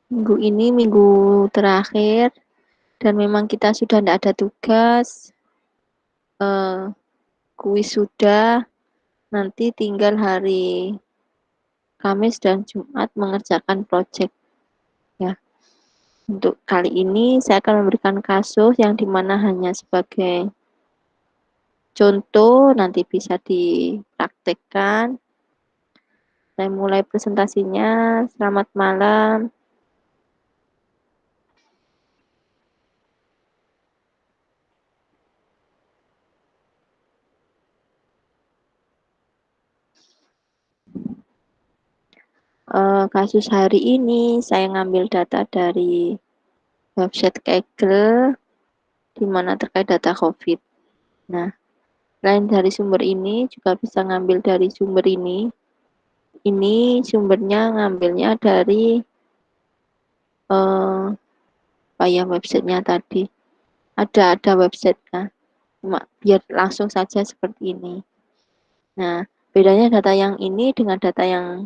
Minggu ini minggu terakhir dan memang kita sudah tidak ada tugas. Kuis sudah, nanti tinggal hari Kamis dan Jumat mengerjakan proyek ya. Untuk kali ini saya akan memberikan kasus yang dimana hanya sebagai contoh, nanti bisa dipraktekkan. Saya mulai presentasinya. Selamat malam. Kasus hari ini saya ngambil data dari website Kaggle di mana terkait data COVID. Nah, lain dari sumber ini juga bisa ngambil dari sumber ini. Ini sumbernya ngambilnya dari apa ya websitenya tadi. Ada websitenya. Cuma biar langsung saja seperti ini. Nah, bedanya data yang ini dengan data yang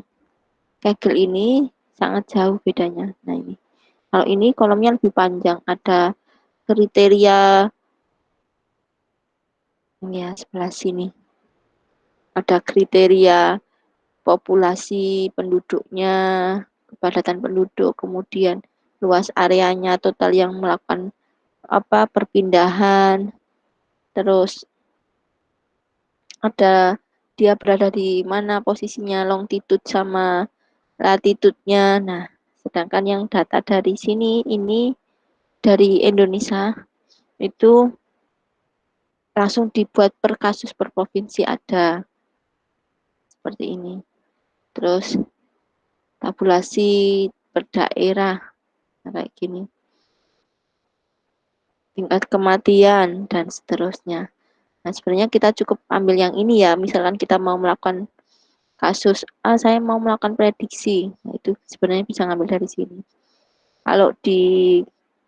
Kaggle ini sangat jauh bedanya. Nah, ini. Kalau ini kolomnya lebih panjang, ada kriteria ya sebelah sini. Ada kriteria populasi penduduknya, kepadatan penduduk, kemudian luas areanya, total yang melakukan apa perpindahan, terus ada dia berada di mana posisinya, longitude sama latitude-nya. Nah, sedangkan yang data dari sini ini dari Indonesia itu langsung dibuat per kasus per provinsi ada seperti ini. Terus tabulasi per daerah kayak gini. Tingkat kematian dan seterusnya. Nah, sebenarnya kita cukup ambil yang ini ya. Misalkan kita mau melakukan kasus, saya mau melakukan prediksi. Nah, itu sebenarnya bisa ngambil dari sini. Kalau di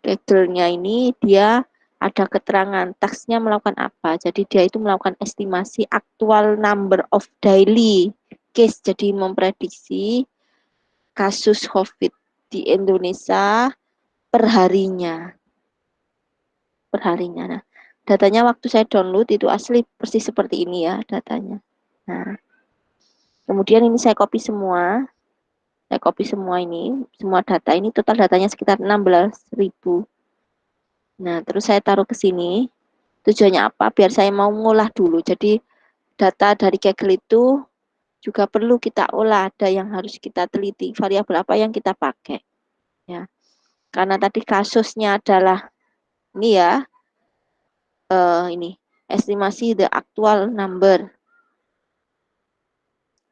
Kaggle-nya ini dia ada keterangan tasknya melakukan apa. Jadi dia itu melakukan estimasi aktual number of daily case. Jadi memprediksi kasus COVID di Indonesia per harinya. Per harinya. Nah, datanya waktu saya download itu asli persis seperti ini ya datanya. Nah, kemudian ini saya copy semua. Saya copy semua ini, semua data ini total datanya sekitar 16.000. Nah, terus saya taruh ke sini. Tujuannya apa? Biar saya mau ngolah dulu. Jadi data dari Kaggle itu juga perlu kita olah. Ada yang harus kita teliti. Variabel apa yang kita pakai. Ya, karena tadi kasusnya adalah ini ya, ini estimasi the actual number.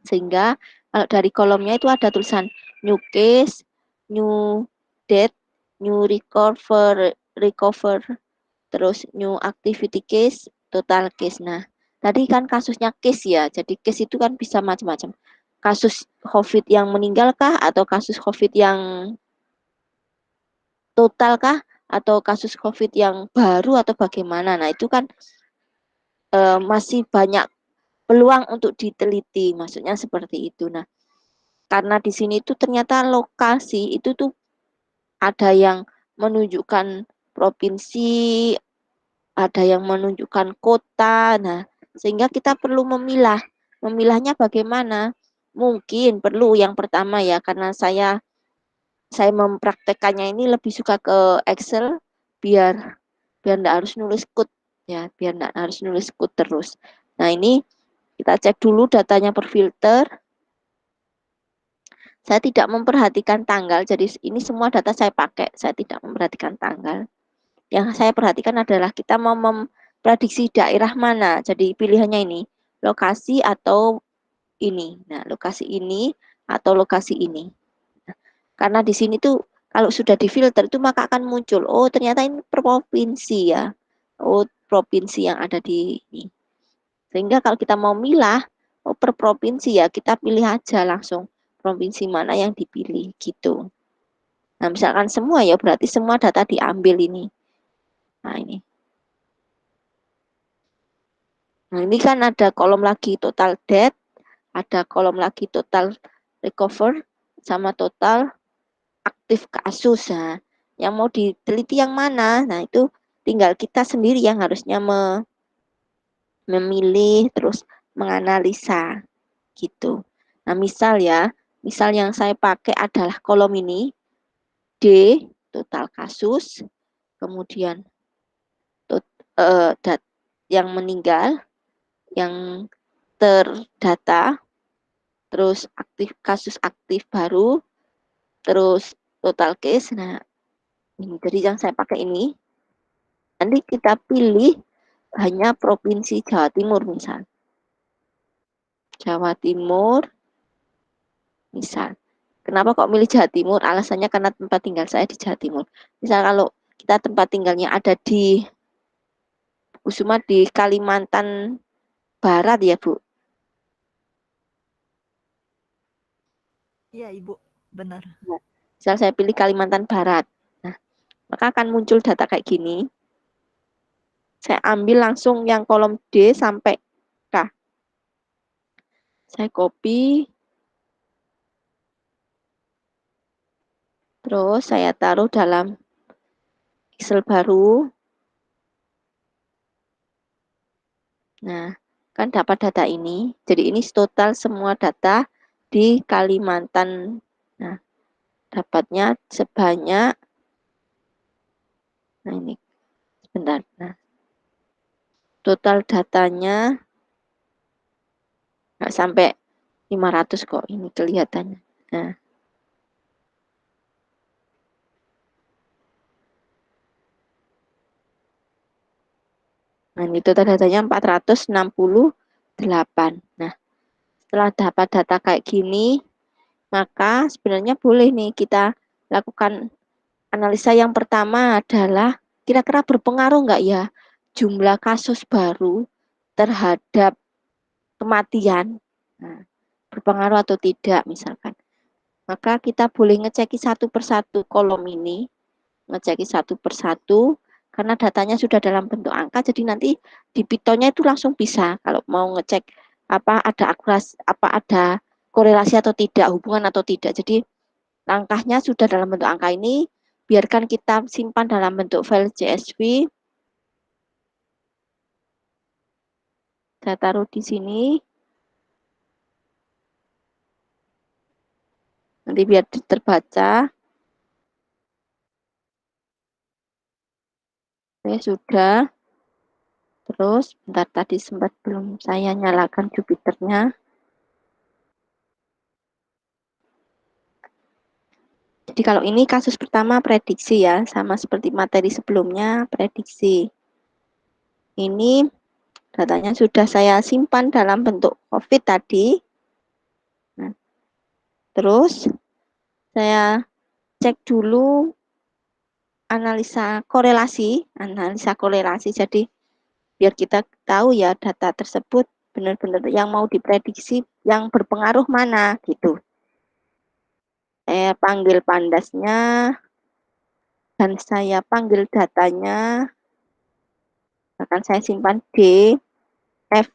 Sehingga kalau dari kolomnya itu ada tulisan new case, new date, new recover, terus new activity case, total case. Nah, tadi kan kasusnya case ya. Jadi case itu kan bisa macam-macam. Kasus COVID yang meninggal kah atau kasus COVID yang total kah atau kasus COVID yang baru atau bagaimana. Nah, itu kan masih banyak peluang untuk diteliti. Maksudnya seperti itu. Nah, karena di sini tuh ternyata lokasi itu tuh ada yang menunjukkan provinsi, ada yang menunjukkan kota. Nah, sehingga kita perlu memilah. Memilahnya bagaimana? Mungkin perlu yang pertama ya, karena saya mempraktekannya ini lebih suka ke Excel biar biar enggak harus nulis code ya, biar enggak harus nulis code terus. Nah, ini kita cek dulu datanya per filter. Saya tidak memperhatikan tanggal, jadi ini semua data saya pakai, saya tidak memperhatikan tanggal. Yang saya perhatikan adalah kita mau memprediksi daerah mana, jadi pilihannya ini, lokasi atau ini. Nah, lokasi ini atau lokasi ini. Nah, karena di sini tuh kalau sudah difilter itu maka akan muncul, oh ternyata ini per provinsi ya, oh provinsi yang ada di ini. Sehingga kalau kita mau milah, oh per provinsi ya kita pilih aja langsung provinsi mana yang dipilih gitu. Nah, misalkan semua ya berarti semua data diambil ini. Nah, ini. Nah, ini kan ada kolom lagi total death, ada kolom lagi total recover, sama total aktif kasus. Nah, yang mau diteliti yang mana? Nah, itu tinggal kita sendiri yang harusnya memilih terus menganalisa gitu. Nah, misal yang saya pakai adalah kolom ini D, total kasus, kemudian tot, yang meninggal, yang terdata, terus kasus aktif baru, terus total case. Nah, ini jadi yang saya pakai ini. Nanti kita pilih hanya provinsi Jawa Timur misal. Jawa Timur misal. Kenapa kok milih Jawa Timur? Alasannya karena tempat tinggal saya di Jawa Timur. Misal kalau kita tempat tinggalnya ada di Kusuma di Kalimantan Barat ya, Bu. Iya, Ibu, benar. Nah, misal saya pilih Kalimantan Barat. Nah, maka akan muncul data kayak gini. Saya ambil langsung yang kolom D sampai K. Saya copy, terus saya taruh dalam Excel baru. Nah, kan dapat data ini. Jadi ini total semua data di Kalimantan. Nah, dapatnya sebanyak, nah ini, sebentar. Nah, total datanya nggak sampai 500 kok ini kelihatannya. Nah, ini total datanya 468. Nah, setelah dapat data kayak gini, maka sebenarnya boleh nih kita lakukan analisa. Yang pertama adalah kira-kira berpengaruh nggak ya jumlah kasus baru terhadap kematian. Nah, berpengaruh atau tidak misalkan. Maka kita boleh ngeceki satu persatu kolom ini, ngeceki satu persatu, karena datanya sudah dalam bentuk angka, jadi nanti di Python-nya itu langsung bisa kalau mau ngecek apa ada akurasi, apa ada korelasi atau tidak, hubungan atau tidak. Jadi langkahnya sudah dalam bentuk angka ini, biarkan kita simpan dalam bentuk file CSV. Saya taruh di sini. Nanti biar terbaca. Oke, sudah. Terus, bentar tadi sempat belum saya nyalakan Jupiternya. Jadi kalau ini kasus pertama prediksi ya, sama seperti materi sebelumnya prediksi. Ini datanya sudah saya simpan dalam bentuk COVID tadi. Nah, terus saya cek dulu analisa korelasi. Jadi biar kita tahu ya data tersebut benar-benar yang mau diprediksi yang berpengaruh mana gitu. Saya panggil pandasnya dan saya panggil datanya, akan saya simpan D, F.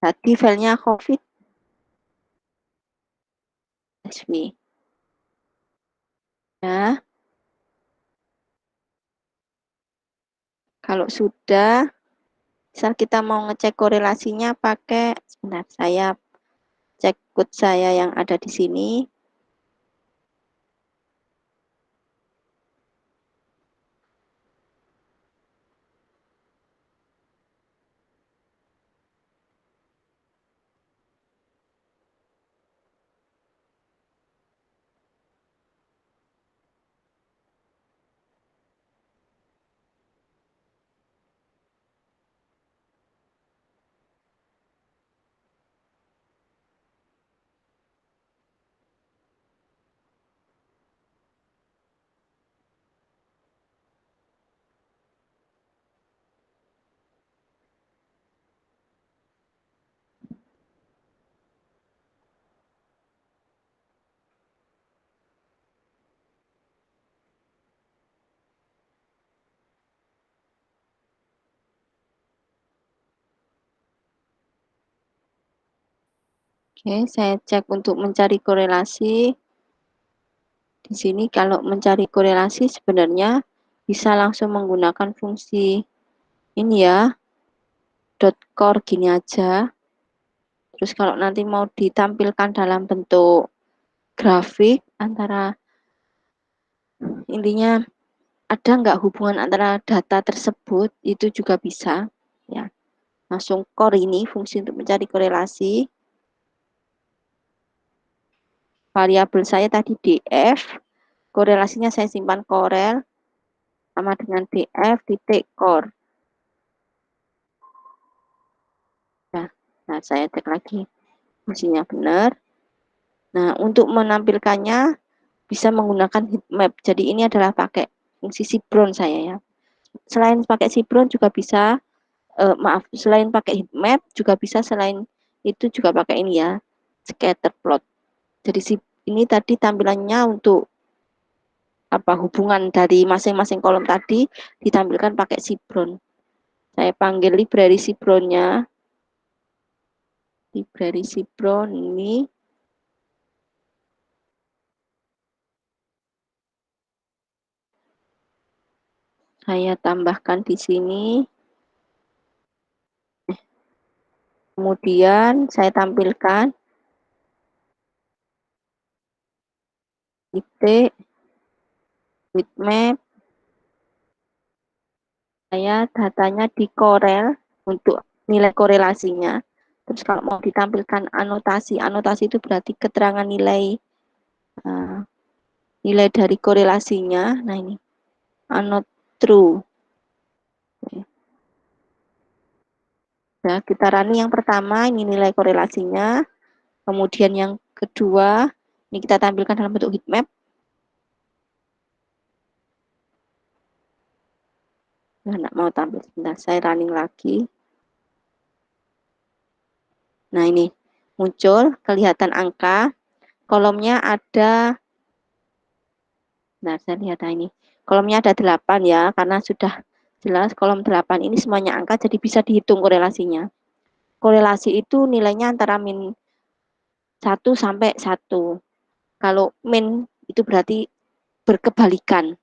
Tadi filenya COVID SV. Ya, kalau sudah, misal kita mau ngecek korelasinya pakai, sebentar saya cek code saya yang ada di sini. Oke, saya cek untuk mencari korelasi. Di sini kalau mencari korelasi sebenarnya bisa langsung menggunakan fungsi ini ya, dot core gini aja. Terus kalau nanti mau ditampilkan dalam bentuk grafik antara intinya ada nggak hubungan antara data tersebut itu juga bisa ya. Langsung core ini fungsi untuk mencari korelasi. Variabel saya tadi df, korelasinya saya simpan korel sama dengan df titik core. Nah, saya cek lagi fungsinya benar. Nah, untuk menampilkannya bisa menggunakan heat map. Jadi ini adalah pakai fungsi Sibron saya ya. Selain pakai Sibron juga bisa, maaf, selain pakai heat map juga bisa, selain itu juga pakai ini ya, scatter plot. Jadi ini tadi tampilannya untuk apa hubungan dari masing-masing kolom tadi ditampilkan pakai Sibron. Saya panggil library Sibronnya. Library Sibron ini saya tambahkan di sini. Kemudian saya tampilkan titik bitmap. Saya datanya di korel untuk nilai korelasinya. Terus kalau mau ditampilkan anotasi, anotasi itu berarti keterangan nilai nilai dari korelasinya. Nah ini anot true. Nah, kita running yang pertama ini nilai korelasinya. Kemudian yang kedua ini kita tampilkan dalam bentuk heat map. Nah, nggak mau tampil sebentar, saya running lagi. Nah ini muncul kelihatan angka, kolomnya ada, nah saya lihat ini, kolomnya ada 8 ya, karena sudah jelas kolom 8 ini semuanya angka, jadi bisa dihitung korelasinya. Korelasi itu nilainya antara min 1 sampai 1. Kalau min itu berarti berkebalikan.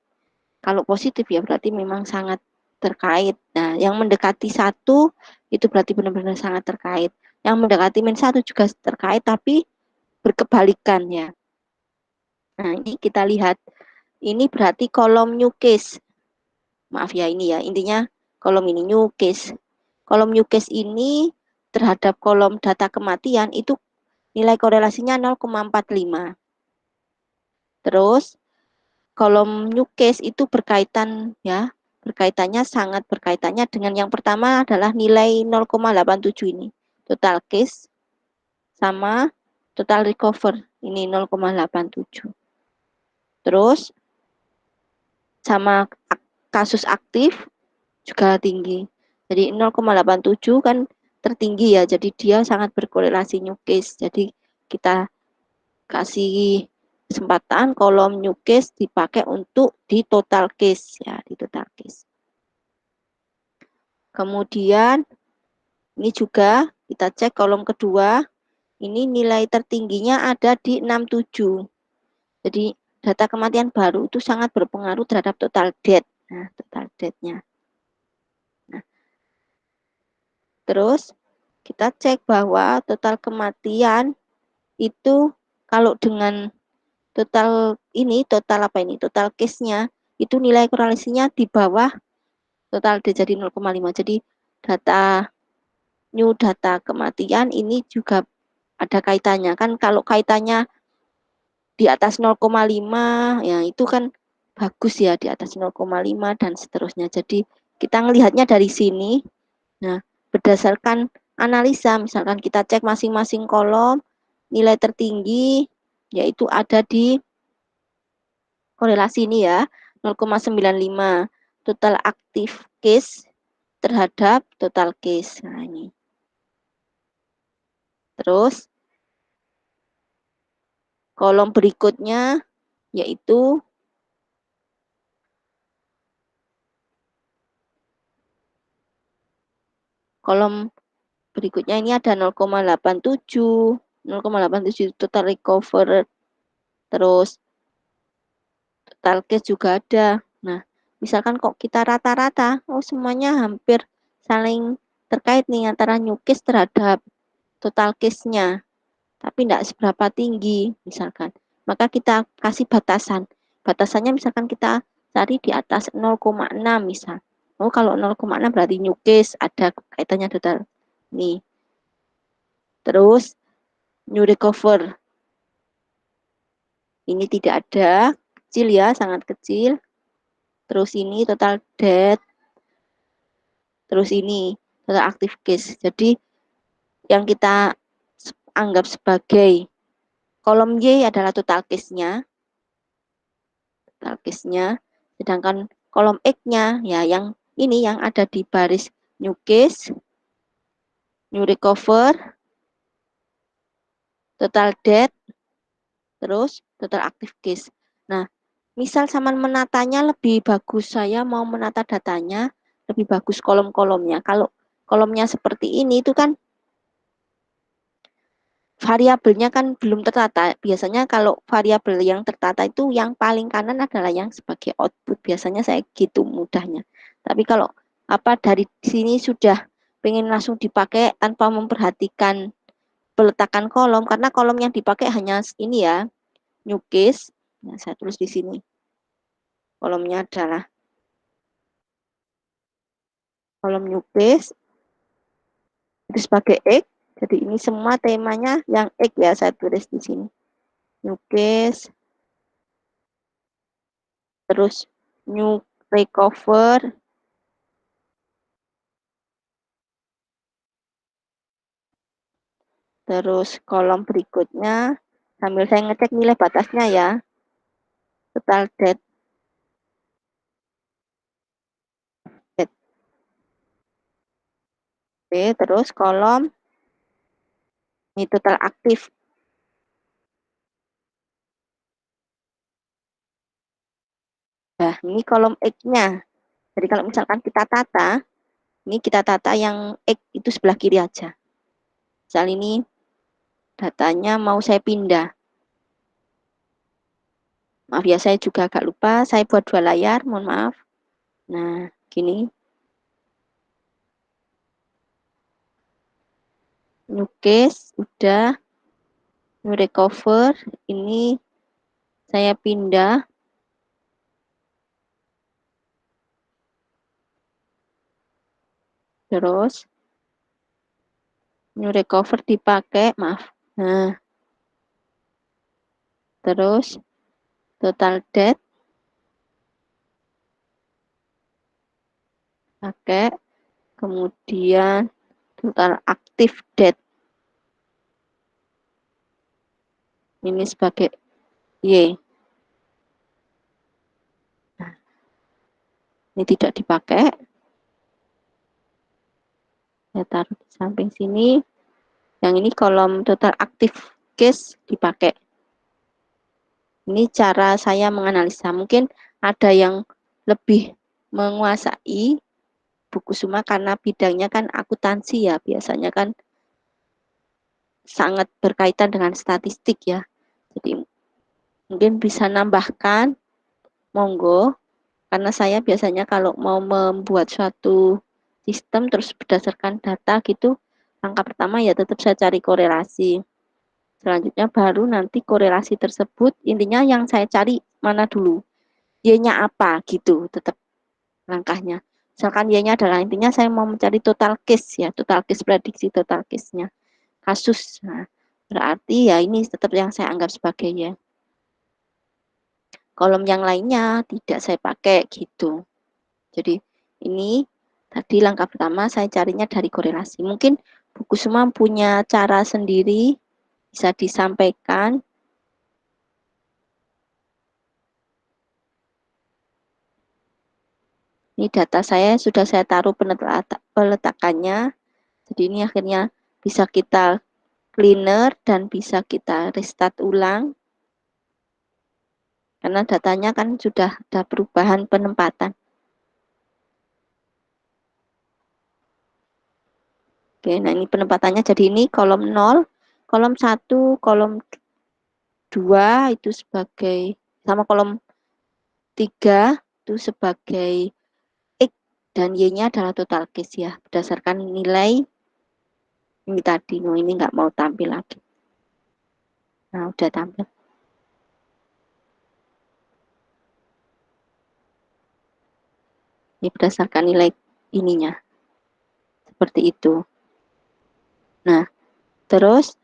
Kalau positif ya berarti memang sangat terkait. Nah, yang mendekati 1 itu berarti benar-benar sangat terkait. Yang mendekati min 1 juga terkait, tapi berkebalikan ya. Nah, ini kita lihat. Ini berarti kolom new case. Maaf ya ini ya, intinya kolom ini new case. Kolom new case ini terhadap kolom data kematian itu nilai korelasinya 0,45. Terus kolom new case itu berkaitan ya, berkaitannya sangat berkaitannya dengan yang pertama adalah nilai 0,87 ini. Total case sama total recover ini 0,87. Terus sama kasus aktif juga tinggi. Jadi 0,87 kan tertinggi ya. Jadi dia sangat berkorelasi new case. Jadi kita kasih kesempatan kolom new case dipakai untuk di total case ya, di total case. Kemudian ini juga kita cek kolom kedua. Ini nilai tertingginya ada di 67. Jadi data kematian baru itu sangat berpengaruh terhadap total death. Nah, total death-nya. Nah, terus kita cek bahwa total kematian itu kalau dengan total ini, total apa ini, total case-nya itu nilai korelasinya di bawah total D jadi 0,5. Jadi data new data kematian ini juga ada kaitannya kan, kalau kaitannya di atas 0,5 ya itu kan bagus ya, di atas 0,5 dan seterusnya. Jadi kita ngelihatnya dari sini. Nah, berdasarkan analisa, misalkan kita cek masing-masing kolom, nilai tertinggi yaitu ada di korelasi ini ya, 0,95 total aktif case terhadap total case. Nah, ini. Terus kolom berikutnya yaitu kolom berikutnya ini ada 0,87. 0,87 total recover, terus total case juga ada. Nah, misalkan kok kita rata-rata, oh semuanya hampir saling terkait nih antara new case terhadap total case-nya, tapi tidak seberapa tinggi misalkan. Maka kita kasih batasan. Batasannya misalkan kita cari di atas 0,6 misal. Oh, kalau 0,6 berarti new case, ada kaitannya total. Nih. Terus new recover. Ini tidak ada, kecil ya, sangat kecil. Terus ini total death. Terus ini total active case. Jadi yang kita anggap sebagai kolom Y adalah total case-nya. Total case-nya. Sedangkan kolom X-nya ya yang ini yang ada di baris new case, new recover, total death, terus total active case. Nah, misal sama menatanya lebih bagus, saya mau menata datanya lebih bagus kolom-kolomnya. Kalau kolomnya seperti ini itu kan variabelnya kan belum tertata. Biasanya kalau variabel yang tertata itu yang paling kanan adalah yang sebagai output. Biasanya saya gitu mudahnya. Tapi kalau apa dari sini sudah pengen langsung dipakai tanpa memperhatikan peletakan kolom, karena kolom yang dipakai hanya ini ya, new case. Nah, saya tulis di sini. Kolomnya adalah kolom new case itu sebagai X. Jadi ini semua temanya yang X ya, saya tulis di sini. New case, terus new recover, terus kolom berikutnya sambil saya ngecek nilai batasnya ya, total death. Oke, terus kolom ini total aktif. Nah, ini kolom X-nya. Jadi kalau misalkan kita tata, ini kita tata yang X itu sebelah kiri aja. Misal ini datanya mau saya pindah. Maaf ya, saya juga agak lupa. Saya buat 2 layar, mohon maaf. Nah, gini. New case, udah. New recover, ini saya pindah. Terus, new recover dipakai, maaf. Nah, terus, total death, pakai. Kemudian, total active death. Ini sebagai Y. Nah, ini tidak dipakai. Saya taruh di samping sini. Yang ini kolom total active case dipakai. Ini cara saya menganalisa. Mungkin ada yang lebih menguasai buku Suma karena bidangnya kan akuntansi ya. Biasanya kan sangat berkaitan dengan statistik ya. Jadi mungkin bisa nambahkan, monggo. Karena saya biasanya kalau mau membuat suatu sistem terus berdasarkan data gitu, langkah pertama ya tetap saya cari korelasi. Selanjutnya baru nanti korelasi tersebut, intinya yang saya cari mana dulu, Y-nya apa gitu, tetap langkahnya. Misalkan Y-nya adalah intinya saya mau mencari total case ya, total case prediksi total case-nya, kasus. Nah, berarti ya ini tetap yang saya anggap sebagai Y. Kolom yang lainnya tidak saya pakai gitu. Jadi ini tadi langkah pertama saya carinya dari korelasi. Mungkin buku semua punya cara sendiri, bisa disampaikan. Ini data saya sudah saya taruh peletakannya. Jadi ini akhirnya bisa kita cleaner dan bisa kita restart ulang. Karena datanya kan sudah ada perubahan penempatan. Oke, nah ini penempatannya jadi ini kolom 0, kolom 1, kolom 2 itu sebagai, sama kolom 3 itu sebagai X, dan Y-nya adalah total case ya, berdasarkan nilai ini tadi. No, ini nggak mau tampil lagi. Nah, udah tampil. Ini berdasarkan nilai ininya. Seperti itu. Nah, terus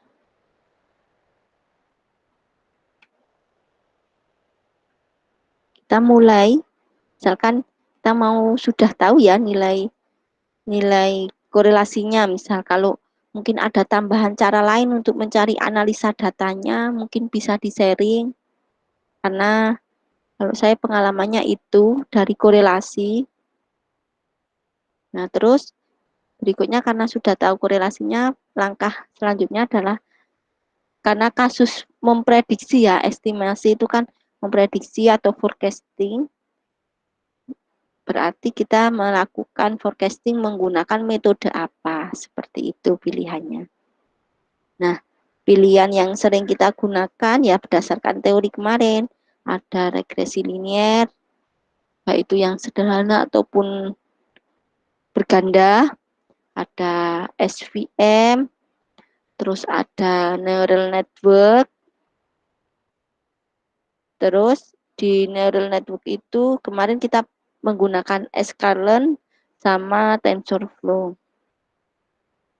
kita mulai, misalkan kita mau sudah tahu ya nilai korelasinya. Misal kalau mungkin ada tambahan cara lain untuk mencari analisa datanya, mungkin bisa di-sharing. Karena kalau saya pengalamannya itu dari korelasi. Nah, terus berikutnya karena sudah tahu korelasinya, langkah selanjutnya adalah karena kasus memprediksi ya, estimasi itu kan memprediksi atau forecasting. Berarti kita melakukan forecasting menggunakan metode apa, seperti itu pilihannya. Nah, pilihan yang sering kita gunakan ya berdasarkan teori kemarin, ada regresi linier, baik itu yang sederhana ataupun berganda, ada SVM, terus ada neural network, terus di neural network itu kemarin kita menggunakan sklearn sama TensorFlow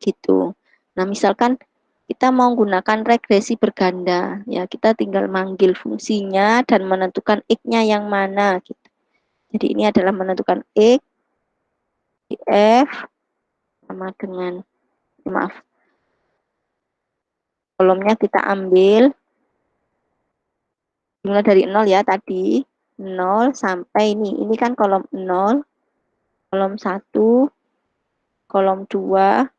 gitu. Nah, misalkan kita mau menggunakan regresi berganda, ya kita tinggal manggil fungsinya dan menentukan X-nya yang mana gitu. Jadi ini adalah menentukan X, F sama dengan, maaf, kolomnya kita ambil mulai dari 0 ya tadi, 0 sampai ini kan kolom 0, kolom 1, kolom 2,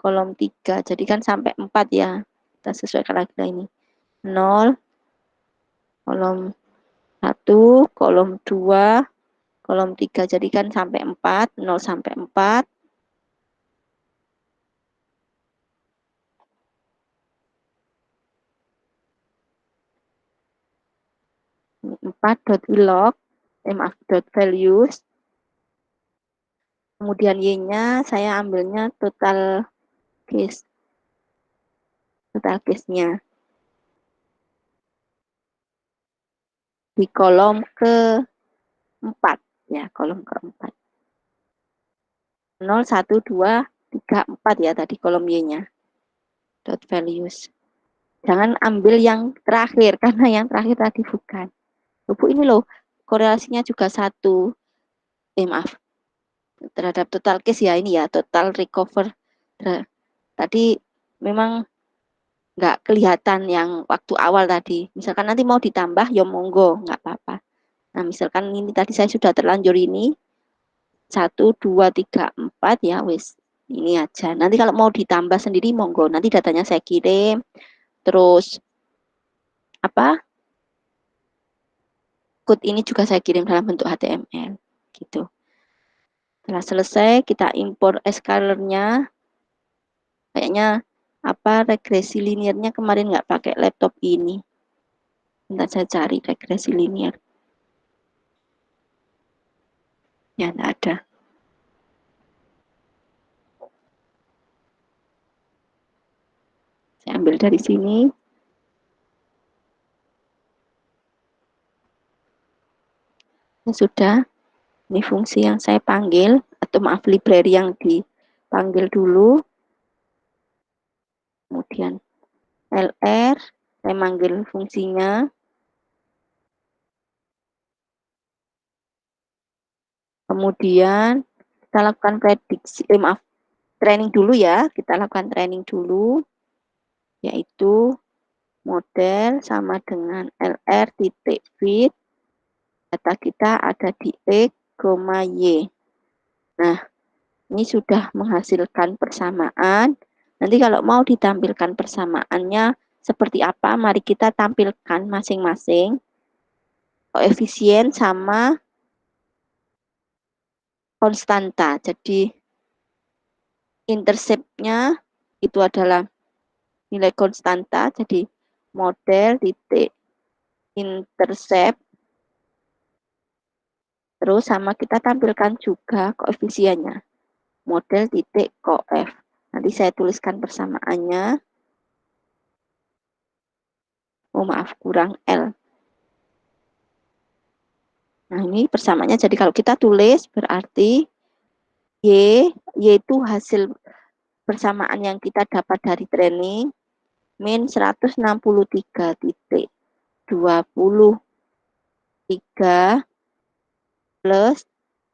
kolom 3, jadi kan sampai 4 ya, kita sesuaikan lagi ini, 0, kolom 1, kolom 2, kolom 3, jadi kan sampai 4, 0 sampai 4, 4 dot log, maaf, dot values, kemudian Y-nya saya ambilnya total case-nya di kolom keempat ya, kolom keempat, 0, 1, 2, 3, 4 ya tadi kolom Y-nya, dot values. Jangan ambil yang terakhir, karena yang terakhir tadi bukan. Bu, ini loh, korelasinya juga 1. Maaf, terhadap total case ya, ini ya, total recover. Tadi memang nggak kelihatan yang waktu awal tadi. Misalkan nanti mau ditambah, ya monggo, nggak apa-apa. Nah, misalkan ini tadi saya sudah terlanjur ini, 1, 2, 3, 4 ya, wis. Ini aja. Nanti kalau mau ditambah sendiri, monggo. Nanti datanya saya kirim. Terus, apa? Code ini juga saya kirim dalam bentuk HTML. Gitu. Setelah selesai, kita impor sklearn-nya. Kayaknya regresi liniernya kemarin nggak pakai laptop ini. Bentar saya cari regresi linier. Ya, nggak ada. Saya ambil dari sini. Ya sudah, ini fungsi yang saya panggil, atau maaf, library yang dipanggil dulu. Kemudian LR, saya manggil fungsinya. Kemudian kita lakukan prediksi, maaf, training dulu ya. Kita lakukan training dulu, yaitu model sama dengan LR titik fit. Data kita ada di X, Y. Nah, ini sudah menghasilkan persamaan. Nanti kalau mau ditampilkan persamaannya seperti apa, mari kita tampilkan masing-masing koefisien sama konstanta. Jadi intercept-nya itu adalah nilai konstanta, jadi model titik intercept. Terus sama kita tampilkan juga koefisiennya, model titik koef. Nanti saya tuliskan persamaannya. Oh maaf, kurang L. Nah ini persamaannya, jadi kalau kita tulis berarti Y itu hasil persamaan yang kita dapat dari training, min 163.23 plus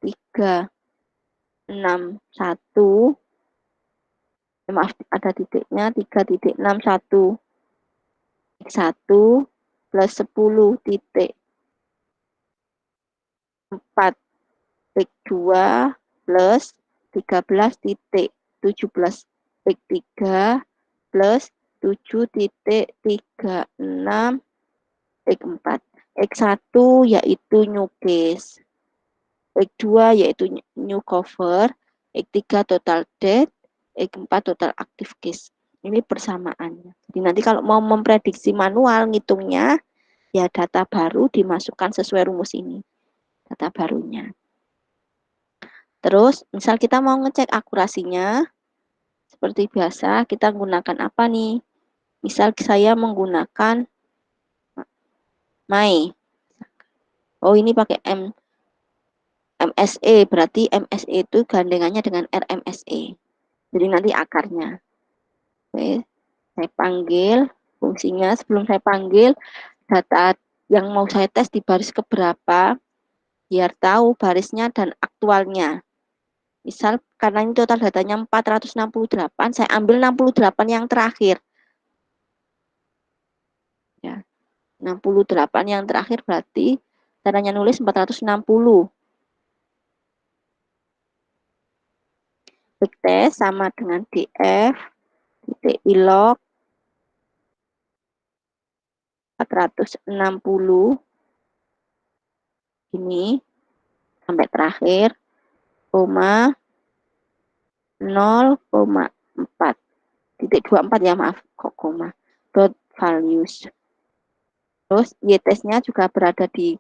361, maaf ada titiknya, 3.61 X1 plus 10.4 X2 plus 13.17 X3 plus 7.36 X4. X1 yaitu new case, X2 yaitu new cover, X3 total dead, X4 total active case. Ini persamaannya. Jadi nanti kalau mau memprediksi manual ngitungnya, ya data baru dimasukkan sesuai rumus ini, data barunya. Terus misal kita mau ngecek akurasinya, seperti biasa kita gunakan apa nih? Misal saya menggunakan My. Oh ini pakai MSE, berarti MSE itu gandengannya dengan RMSE. Jadi nanti akarnya. Oke, saya panggil fungsinya. Sebelum saya panggil, data yang mau saya tes di baris keberapa, biar tahu barisnya dan aktualnya. Misal karena ini total datanya 468, saya ambil 68 yang terakhir. Ya, 68 yang terakhir berarti caranya nulis 460. Big test sama dengan df titik ilog 460 ini sampai terakhir, koma 0,4 titik 24 ya, maaf kok koma, dot values. Terus y testnya juga berada di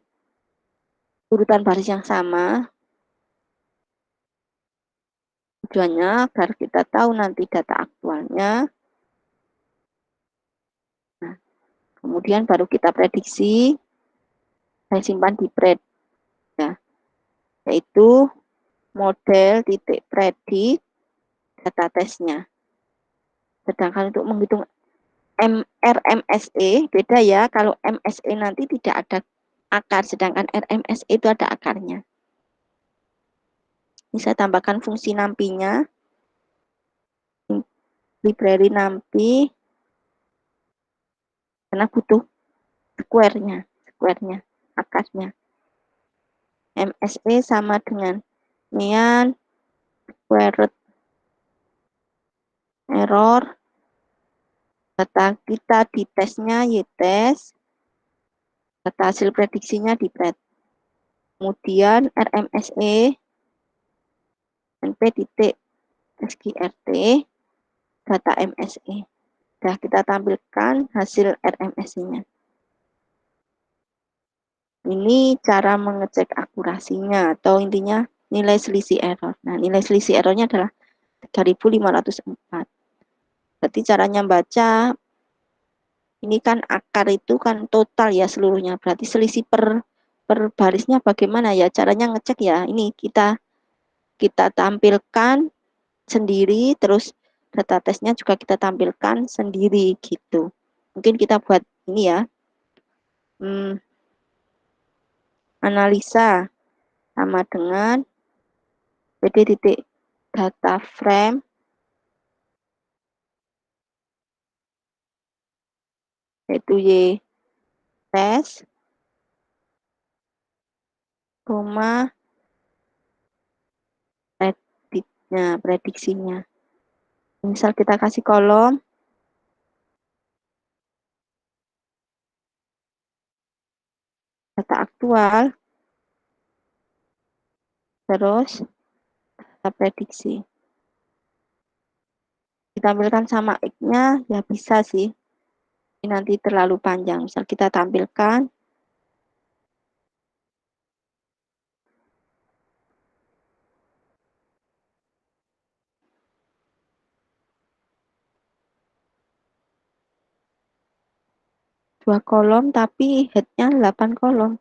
urutan baris yang sama. Tujuannya agar kita tahu nanti data aktualnya. Nah, kemudian baru kita prediksi. Saya simpan di pred, ya, yaitu model titik predik data tesnya. Sedangkan untuk menghitung RMSE beda ya, kalau MSE nanti tidak ada akar, sedangkan RMSE itu ada akarnya. Ini saya tambahkan fungsi nampinya, library nampi, karena butuh square-nya, akarnya. MSE sama dengan mean square root error, data kita di tesnya y-test, data hasil prediksinya di pred. Kemudian RMSE np titik sgrt data MSE. Sudah kita tampilkan hasil RMSE-nya. Ini cara mengecek akurasinya, atau intinya nilai selisih error. Nah, nilai selisih errornya adalah 3504. Berarti caranya baca, ini kan akar itu kan total ya seluruhnya. Berarti selisih per barisnya bagaimana ya? Caranya ngecek ya, ini kita tampilkan sendiri, terus data tesnya juga kita tampilkan sendiri gitu. Mungkin kita buat ini ya, analisa sama dengan PD titik data frame yaitu y test, koma prediksinya. Misal kita kasih kolom data aktual, terus data prediksi. ditampilkan sama X-nya ya bisa sih. Ini nanti terlalu panjang. Misal kita tampilkan dua kolom tapi headnya 8 kolom.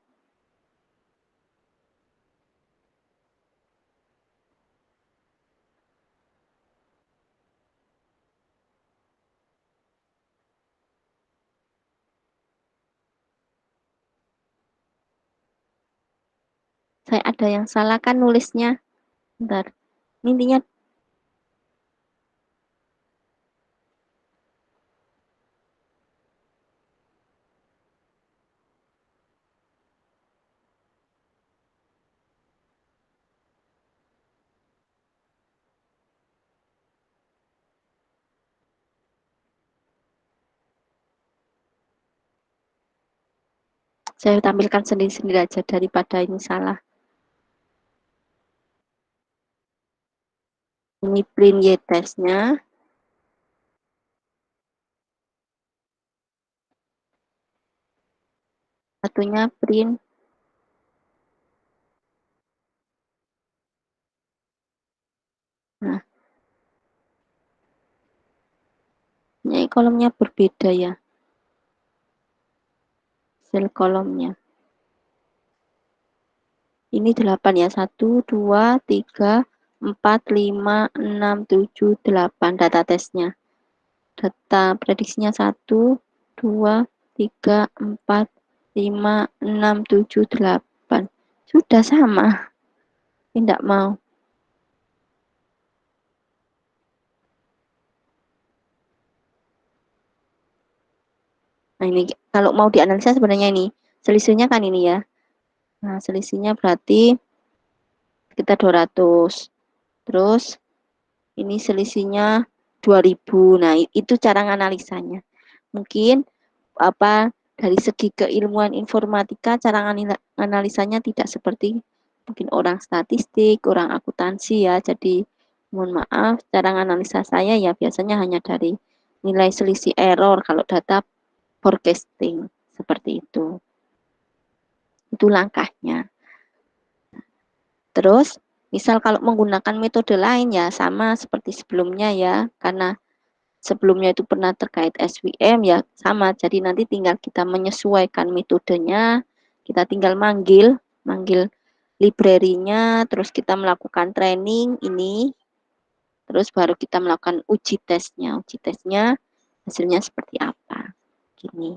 Saya ada yang salah kan nulisnya. Bentar. Intinya saya tampilkan sendiri-sendiri aja daripada ini salah. Ini print Y-testnya. Satunya print. Nah, ini kolomnya berbeda ya. Sel kolomnya. Ini 8 ya. 1, 2, 3, 4, 5, 6, 7, 8 data tesnya. Data prediksinya 1, 2, 3, 4, 5, 6, 7, 8. Sudah sama. Tidak mau. Nah, ini kalau mau dianalisa sebenarnya ini selisihnya kan ini ya. Nah, selisihnya berarti kita 200. Terus ini selisihnya 2000. Nah, itu cara analisanya. Mungkin apa dari segi keilmuan informatika cara analisanya tidak seperti mungkin orang statistik, orang akuntansi ya. Jadi mohon maaf, cara analisa saya ya biasanya hanya dari nilai selisih error kalau data forecasting seperti itu. Itu langkahnya. Terus, misal kalau menggunakan metode lain ya sama seperti sebelumnya ya, karena sebelumnya itu pernah terkait SVM ya sama. Jadi nanti tinggal kita menyesuaikan metodenya, kita tinggal manggil library-nya, terus kita melakukan training ini, terus baru kita melakukan uji tesnya. Uji tesnya hasilnya seperti apa. Gini.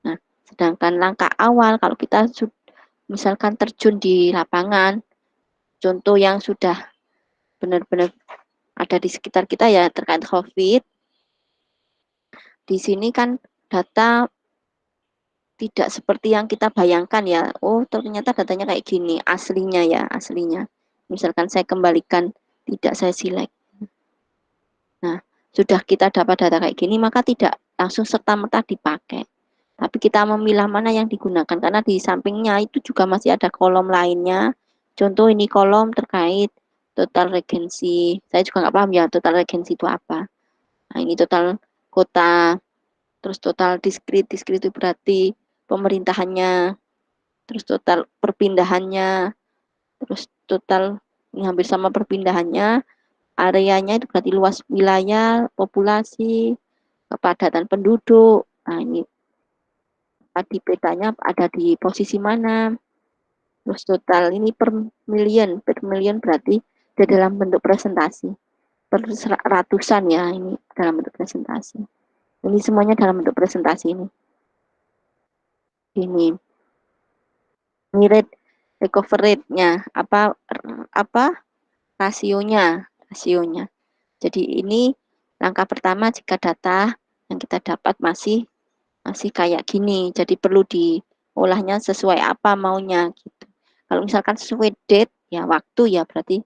Nah, sedangkan langkah awal kalau kita misalkan terjun di lapangan, contoh yang sudah benar-benar ada di sekitar kita ya terkait COVID, di sini kan data tidak seperti yang kita bayangkan ya. Oh, ternyata datanya kayak gini, aslinya ya, aslinya. Misalkan saya kembalikan, tidak saya select. Nah, sudah kita dapat data kayak gini, maka tidak langsung serta-merta dipakai. Tapi kita memilah mana yang digunakan, karena di sampingnya itu juga masih ada kolom lainnya. Contoh ini kolom terkait total regency. Saya juga nggak paham ya total regency itu apa. Nah, ini total kota, terus total diskrit itu berarti pemerintahannya, terus total perpindahannya, terus total ini hampir sama perpindahannya, areanya itu berarti luas wilayah, populasi, kepadatan penduduk. Nah, ini di petanya ada di posisi mana, terus total ini per million berarti dalam bentuk presentasi, per ratusan ya, ini dalam bentuk presentasi. Ini semuanya dalam bentuk presentasi ini. Ini rate recover rate-nya apa rasionya. Jadi ini langkah pertama jika data yang kita dapat masih kayak gini. Jadi perlu diolahnya sesuai apa maunya gitu. Kalau misalkan sesuai date ya waktu ya berarti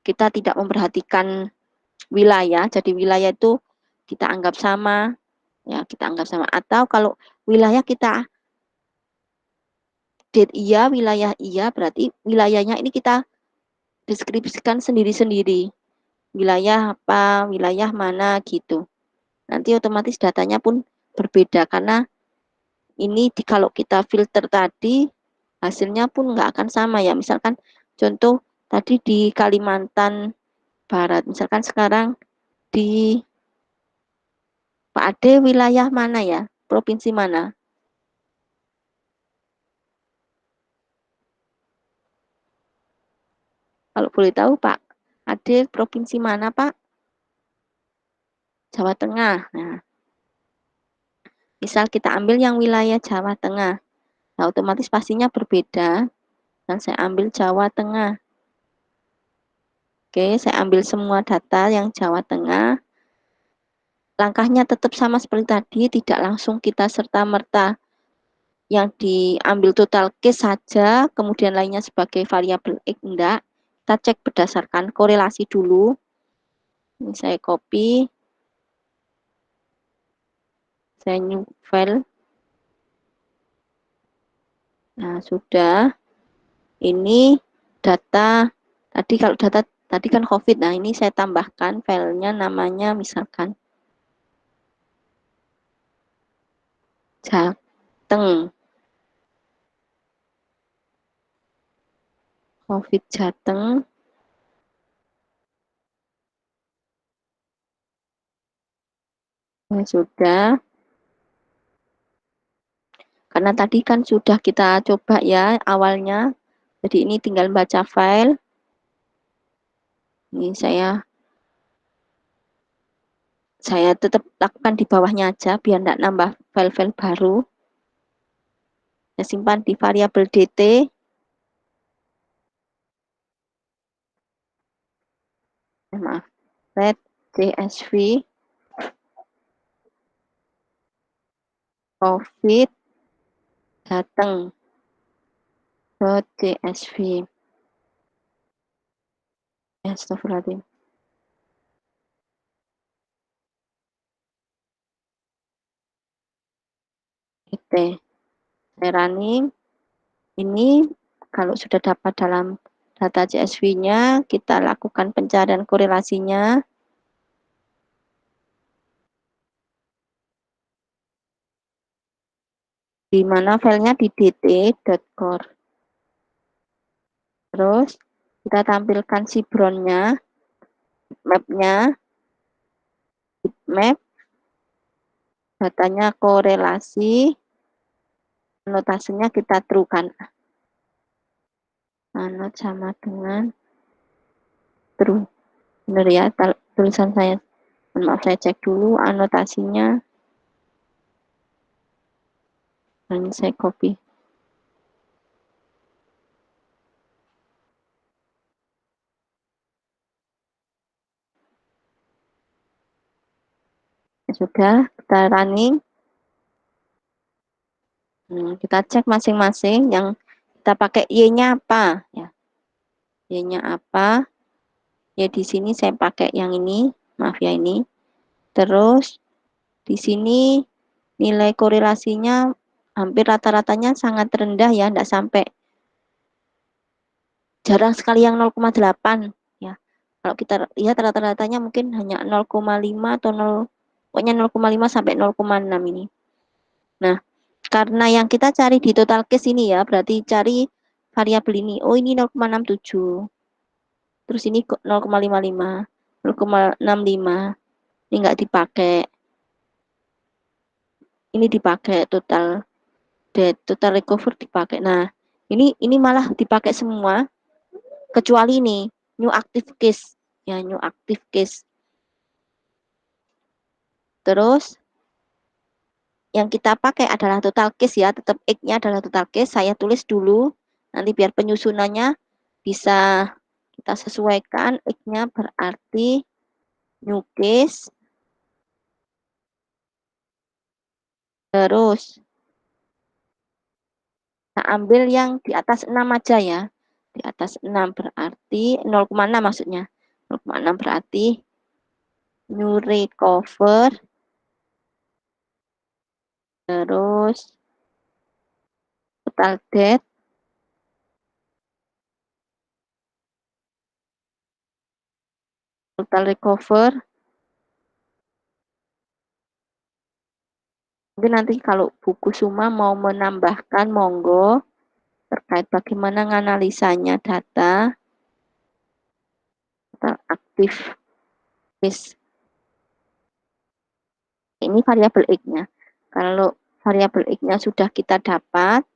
kita tidak memperhatikan wilayah. Jadi wilayah itu kita anggap sama ya, kita anggap sama, atau kalau wilayah kita date iya, wilayah iya, berarti wilayahnya ini kita deskripsikan sendiri-sendiri. wilayah apa, wilayah mana gitu. Nanti otomatis datanya pun berbeda karena ini kalau kita filter tadi hasilnya pun nggak akan sama ya. Misalkan contoh tadi di Kalimantan Barat, misalkan sekarang di Pak Ade wilayah mana ya? Provinsi mana? Kalau boleh tahu Pak Ade provinsi mana Pak? Jawa Tengah. Nah, misal kita ambil yang wilayah Jawa Tengah, nah otomatis pastinya berbeda dan saya ambil Jawa Tengah. Oke, saya ambil semua data yang Jawa Tengah. Langkahnya tetap sama seperti tadi, tidak langsung kita serta-merta yang diambil total case saja, kemudian lainnya sebagai variabel X, enggak. Kita cek berdasarkan korelasi dulu. Ini saya copy, saya new file. Nah, sudah. Ini data, tadi kalau data tadi kan COVID, nah ini saya tambahkan filenya namanya misalkan Jateng, COVID Jateng, ya sudah. Karena tadi kan sudah kita coba ya awalnya, jadi ini tinggal baca file. Ini saya tetap lakukan di bawahnya aja biar tidak nambah file-file baru. Saya simpan di variabel dt. Maaf, let csv covid datang .csv. Astagfirullahaladzim. Oke, saya running. Ini kalau sudah dapat dalam data CSV-nya, kita lakukan pencarian korelasinya. Di mana filenya di dt.core. Terus kita tampilkan sibronnya, map-nya, map, datanya korelasi, anotasinya kita truekan. Anot sama dengan true. Benar ya, tulisan saya. Maaf, saya cek dulu anotasinya. Dan saya copy. Ya sudah, kita running. Kita cek masing-masing yang kita pakai Y-nya apa ya. Y-nya apa? Ya di sini saya pakai yang ini, maaf ya ini. Terus di sini nilai korelasinya hampir rata-ratanya sangat rendah ya, enggak sampai, jarang sekali yang 0,8 ya. Kalau kita lihat rata-ratanya mungkin hanya 0,5 atau 0, pokoknya 0,5 sampai 0,6 ini. Nah, karena yang kita cari di total case ini ya, berarti cari variabel ini. Oh, ini 0,67. Terus ini 0,55, 0,65. Ini nggak dipakai. Ini dipakai total dead, total recover dipakai. Nah, ini malah dipakai semua kecuali ini new active case. Ya, new active case. Terus yang kita pakai adalah total case ya, tetap X-nya adalah total case. Saya tulis dulu, nanti biar penyusunannya bisa kita sesuaikan. X-nya berarti new case. Terus kita ambil yang di atas 6 aja ya. Di atas 6 berarti 0,6 maksudnya. 0,6 berarti new recover. Terus total death. total recover. Mungkin nanti kalau buku Suma mau menambahkan, monggo, terkait bagaimana menganalisanya data aktif case. Ini variabel X-nya. Kalau variabel X-nya sudah kita dapat,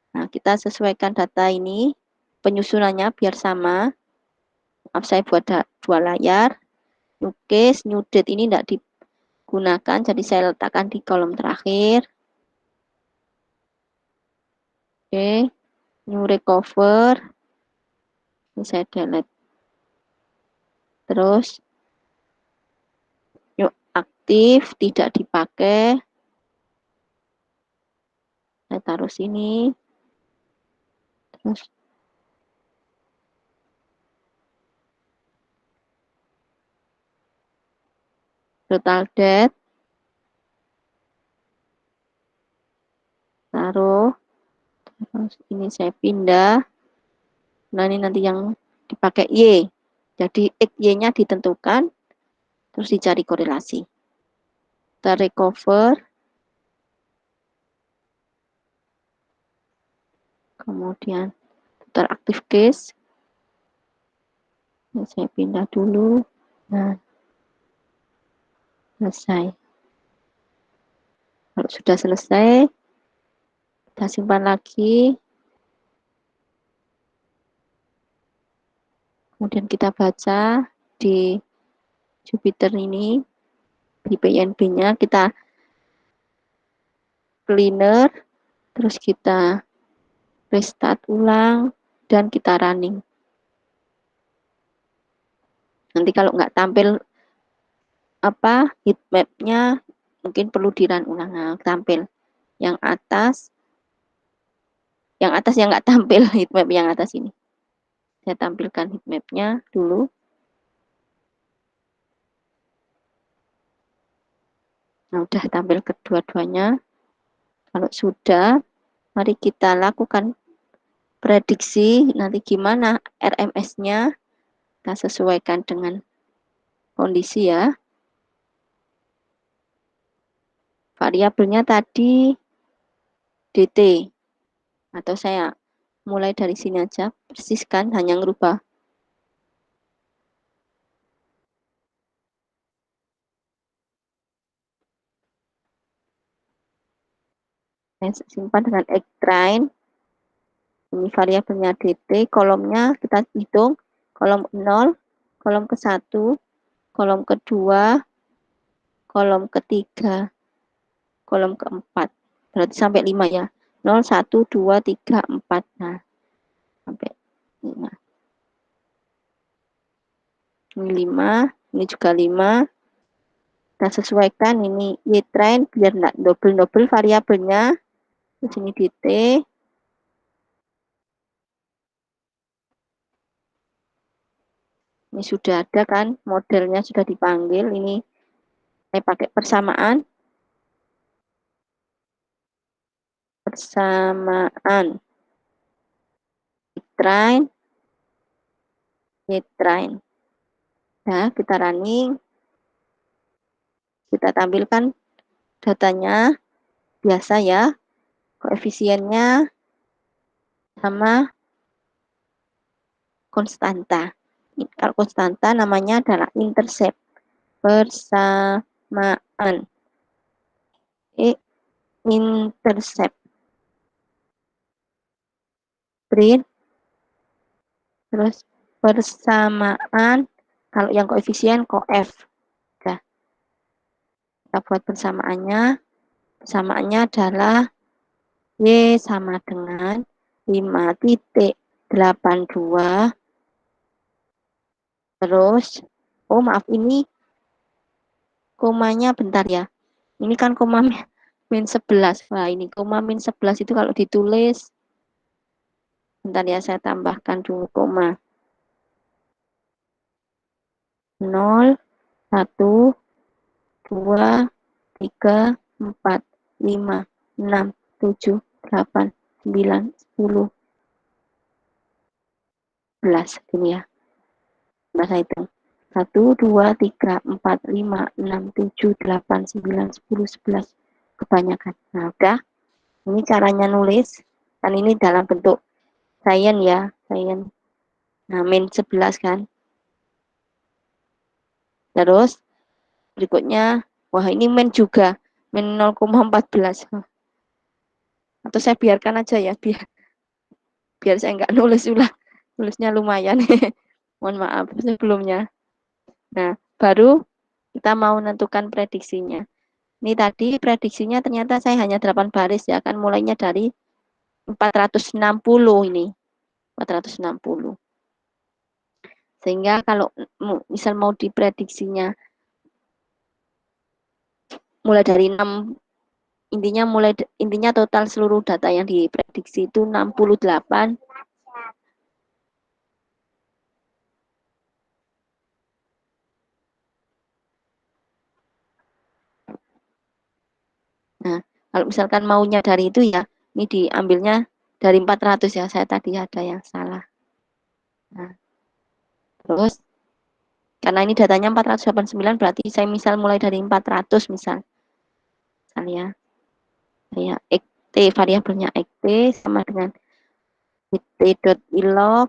nah kita sesuaikan data ini, penyusunannya biar sama. Maaf, saya buat dua layar. New case, new date ini tidak digunakan, jadi saya letakkan di kolom terakhir. Oke, new recover. Ini saya delete. Terus, new aktif, tidak dipakai. Saya taruh sini. Terus, total debt. Taruh. Terus ini saya pindah. Nah, ini nanti yang dipakai Y. Jadi X, Y-nya ditentukan, terus dicari korelasi. Kita recover. Kemudian total active case. Ini saya pindah dulu. Nah, selesai. Kalau sudah selesai, kita simpan lagi. Kemudian kita baca di Jupyter ini, di PNB-nya kita cleaner, terus kita restart ulang, dan kita running. Nanti kalau nggak tampil heat map-nya, mungkin perlu di-run ulang. Nah, tampil yang atas yang nggak tampil heat map yang atas ini. Saya tampilkan heat map-nya dulu. Nah, udah tampil kedua-duanya. Kalau sudah, mari kita lakukan prediksi nanti gimana RMS-nya. Kita sesuaikan dengan kondisi ya. Variabelnya tadi DT. Atau saya mulai dari sini aja, persis kan, hanya ngerubah. Saya simpan dengan X-train. Ini variabelnya DT, kolomnya kita hitung, kolom 0, kolom ke-1, kolom kedua, kolom ketiga, kolom keempat. Berarti sampai 5 ya. 0, 1, 2, 3, 4. Nah, sampai 5. Ini 5, ini juga 5. Kita sesuaikan ini Y-train biar enggak double-double variabelnya. Di sini DT. Ini sudah ada kan, modelnya sudah dipanggil. Ini saya pakai persamaan. Persamaan. Y-train. Y-train. Nah, kita running. Kita tampilkan datanya. Biasa ya. Koefisiennya sama konstanta. Kalau konstanta namanya adalah intercept. Persamaan. Intercept. Print. Terus persamaan. Kalau yang koefisien koef. Nah, kita buat persamaannya. Persamaannya adalah Y sama dengan 5,82. Terus, oh maaf, ini komanya bentar ya. Ini kan koma min 11. Wah, ini koma min 11 itu kalau ditulis, bentar ya, saya tambahkan dulu koma. 0, 1, 2, 3, 4, 5, 6, 7, 8, 9, 10, 11. Ini ya. Nah, saya hitung. 1, 2, 3, 4, 5, 6, 7, 8, 9, 10, 11. Kebanyakan. Nah, udah. Ini caranya nulis. Kan ini dalam bentuk Cyan ya. Cyan. Nah, min 11 kan. Terus berikutnya, wah ini min juga. Min 0,14. Atau saya biarkan aja ya. Biar saya nggak nulis ulang. Nulisnya lumayan. Mohon maaf sebelumnya. Nah, baru kita mau menentukan prediksinya. Ini tadi prediksinya ternyata saya hanya 8 baris ya, kan mulainya dari 460 ini. 460. Sehingga kalau misal mau diprediksinya mulai dari 6, intinya total seluruh data yang diprediksi itu 68. Nah, kalau misalkan maunya dari itu ya, ini diambilnya dari 400 ya, saya tadi ada yang salah. Nah, terus karena ini datanya 489 berarti saya misal mulai dari 400 misal. Misalnya saya xt variabelnya xt sama dengan xt.ilog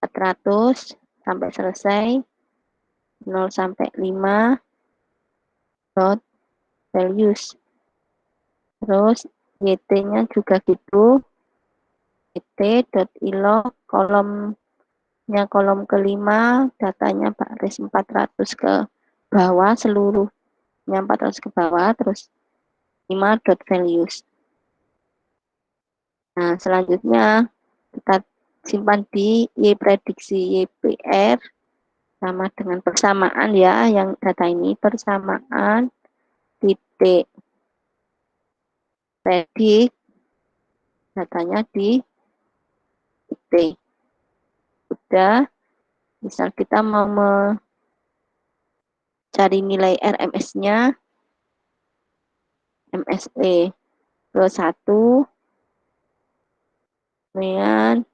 400 sampai selesai 0 sampai 5 dot values. Terus YT-nya juga gitu. YT.ilog kolom kelima, datanya baris 400 ke bawah, seluruhnya 400 ke bawah, terus 5 dot values. Nah, selanjutnya kita simpan di Y prediksi YPR sama dengan persamaan ya, yang data ini persamaan titik predik datanya di titik. Udah, misal kita mau mencari nilai RMS-nya, MSE ke 1, kemudian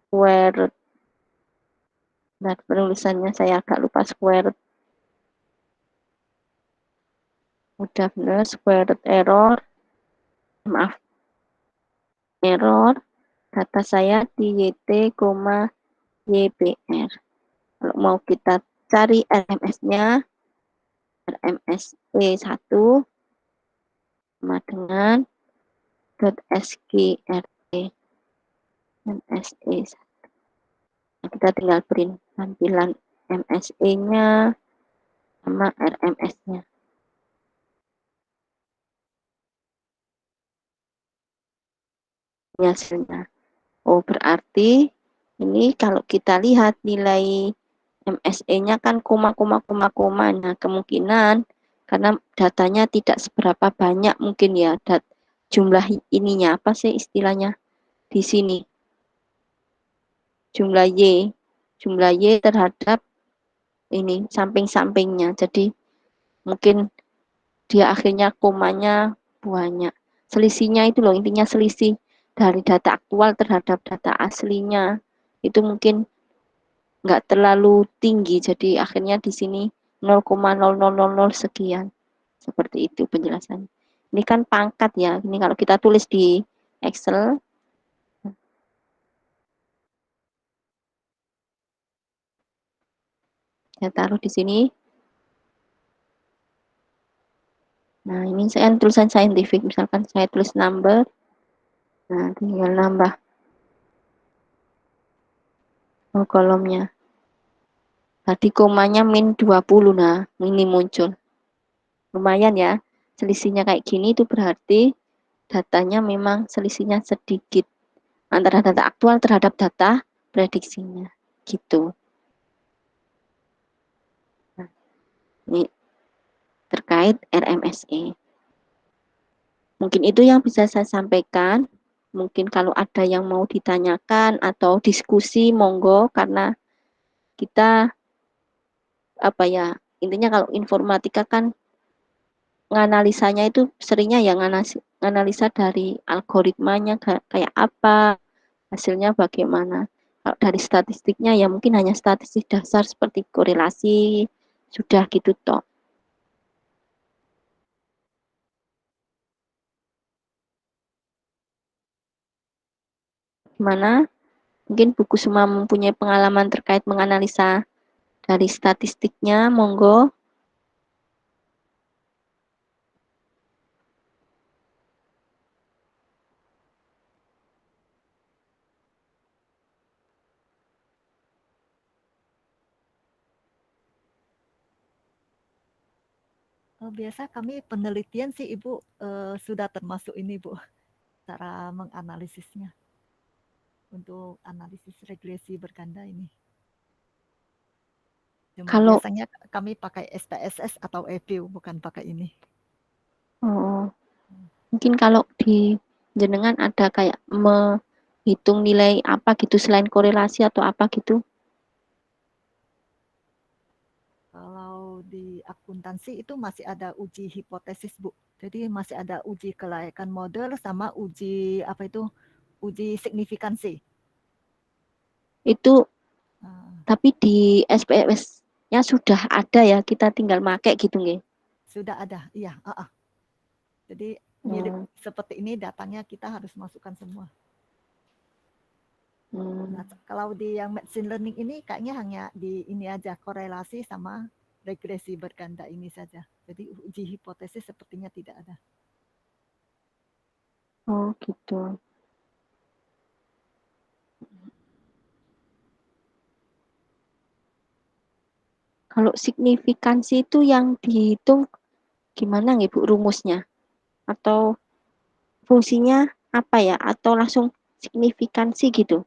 square root. Nah, penulisannya saya agak lupa square root. Udah benar, square root error. Maaf, error. Data saya di YT, YPR. Kalau mau kita cari RMS-nya, RMSE 1 sama dengan .sqrt MSE 1. Nah, kita tinggal print tampilan MSE-nya sama RMS-nya. Ini hasilnya. Oh, berarti ini kalau kita lihat nilai MSE-nya kan koma. Nah, kemungkinan karena datanya tidak seberapa banyak mungkin ya, jumlah ininya apa sih istilahnya di sini? Jumlah Y terhadap ini samping-sampingnya. Jadi mungkin dia akhirnya komanya banyak. Selisihnya itu loh, intinya selisih dari data aktual terhadap data aslinya. Itu mungkin nggak terlalu tinggi, jadi akhirnya di sini 0,0000 sekian. Seperti itu penjelasannya. Ini kan pangkat ya, ini kalau kita tulis di Excel, saya taruh di sini. Nah, ini saya tulisan saintifik, misalkan saya tulis number, nah tinggal nambah kolomnya. Tadi komanya min 20, nah ini muncul. Lumayan ya, selisihnya kayak gini itu berarti datanya memang selisihnya sedikit antara data aktual terhadap data prediksinya. Gitu. Nah, ini terkait RMSE. Mungkin itu yang bisa saya sampaikan. Mungkin kalau ada yang mau ditanyakan atau diskusi, monggo, karena kita apa ya, intinya kalau informatika kan nganalisanya itu seringnya yang nganalisa dari algoritmanya kayak apa, hasilnya bagaimana. Kalau dari statistiknya ya mungkin hanya statistik dasar seperti korelasi, sudah gitu toh. Gimana? Mungkin buku semua mempunyai pengalaman terkait menganalisa dari statistiknya, monggo. Biasa kami penelitian sih Ibu sudah termasuk ini Bu, cara menganalisisnya untuk analisis regresi berganda ini. Cuma Kalau biasanya kami pakai SPSS atau EView, bukan pakai ini. oh, mungkin kalau di jenengan ada kayak menghitung nilai apa gitu selain korelasi atau apa gitu. Kalau di akuntansi itu masih ada uji hipotesis Bu. Jadi masih ada uji kelayakan model sama uji apa itu uji signifikansi. Itu Nah, tapi di SPSS-nya sudah ada ya, kita tinggal make gitu nggih. sudah ada, iya. Jadi mirip Hmm. seperti ini datanya kita harus masukkan semua. Hmm. Nah, kalau di yang machine learning ini kayaknya hanya di ini aja korelasi sama regresi berganda ini saja. Jadi uji hipotesis sepertinya tidak ada. Oh gitu. Kalau signifikansi itu yang dihitung gimana nggih Bu rumusnya? Atau fungsinya apa ya? Atau langsung signifikansi gitu?